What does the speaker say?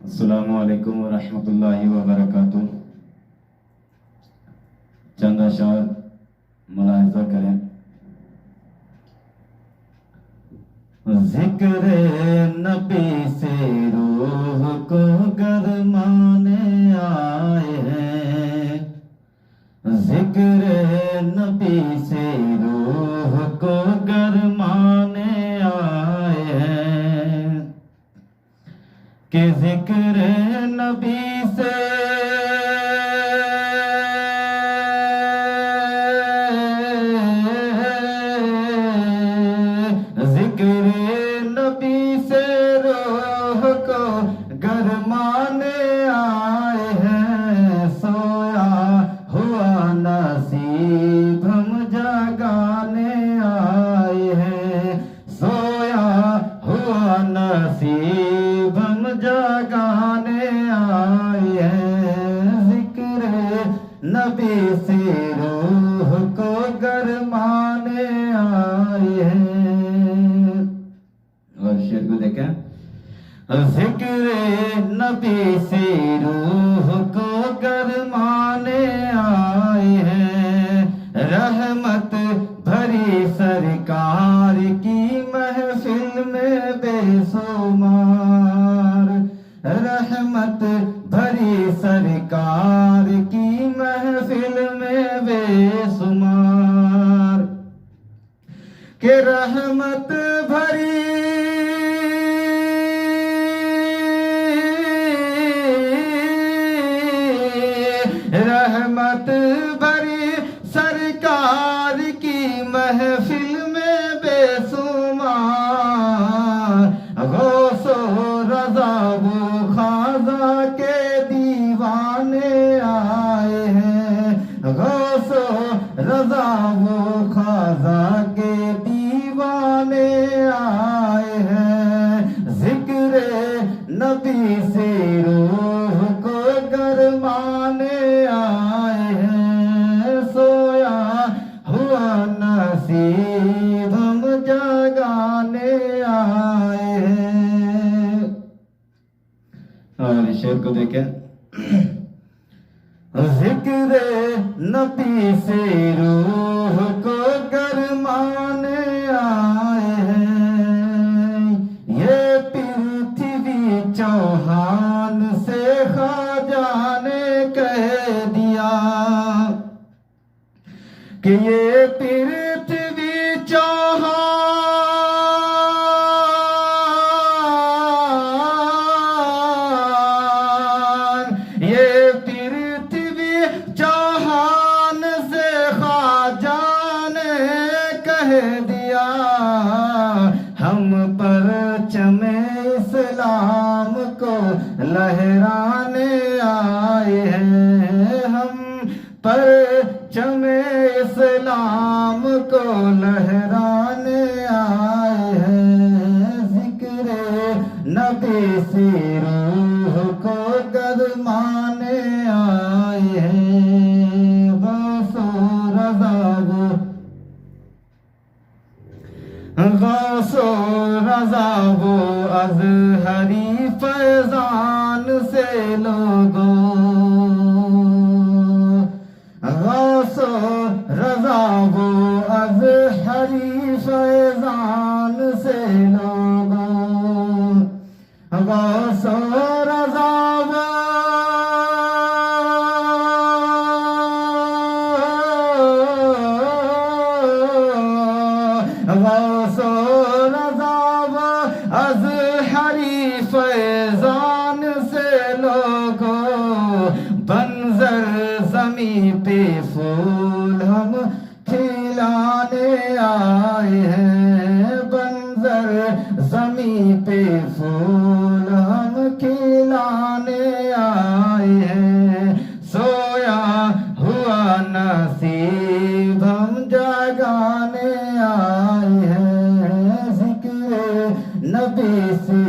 السلام علیکم ورحمۃ اللہ وبرکاتہ۔ چند اشعار ملاحظہ کریں۔ ذکر نبی سے روح کو گرمانے آئے ہیں، ذکر نبی سے روح کو گرمانے آئے ہیں، کہ ذکر نبی سے ذکر نبی سے روح کو گرمانے آئے ہیں، سویا ہوا نصیب ہم جگانے آئے ہیں، سویا ہوا نصیب ہم جگانے آئے ہیں، ذکر نبی سے روح کو گرمانے آئے ہیں۔ اور شعر کو دیکھیں، ذکر نبی سے روح کو گرمانے آئے ہیں، رحمت بھری سرکار کی محفل میں بے شمار، رحمت بھری سرکار کی محفل میں بے شمار، کہ رحمت بھری رحمت بھری سرکار کی محفل میں بے شمار، غوث و رضا و خواجہ کے دیوانے آئے ہیں، غوث و رضا و خواجہ کے دیوانے آئے ہیں، ذکر نبی سے روح کو گرمانے آئے ہیں، سویا ہوا نصیب ہم جگانے آئے ہیں۔ اور شعر کو دیکھیں، ذکر نبی سے روح کو گرمانے آئے ہیں، یہ پرتھوی چوہان سے خواجہ نے کہہ دیا، کہ یہ پرتھوی چوہان، یہ پرتھوی چوہان سے خواجہ نے کہہ دیا، ہم پرچم اسلام کو لہرانے آئے ہیں، ہم پرچم اسلام کو لہرانے آئے ہیں، ذکر نبی سے روح کو گرمانے آئے ہیں، غوث و رضا وہ ازہری فیضان سے لوگوں، غوث و رضا وہ ازہری فیضان سے لوگوں، غوث و رضا وہ غوث و رضا وہ ازہری فیضان سے لوگوں، بنظر زمیں پہ پھول ہم کھلانے آئے ہیں، بنظر زمیں پہ پھول ہم کھلانے آئے ہیں، سویا ہوا نصیب ہم جگانے آئے ہیں، ذکر نبی سے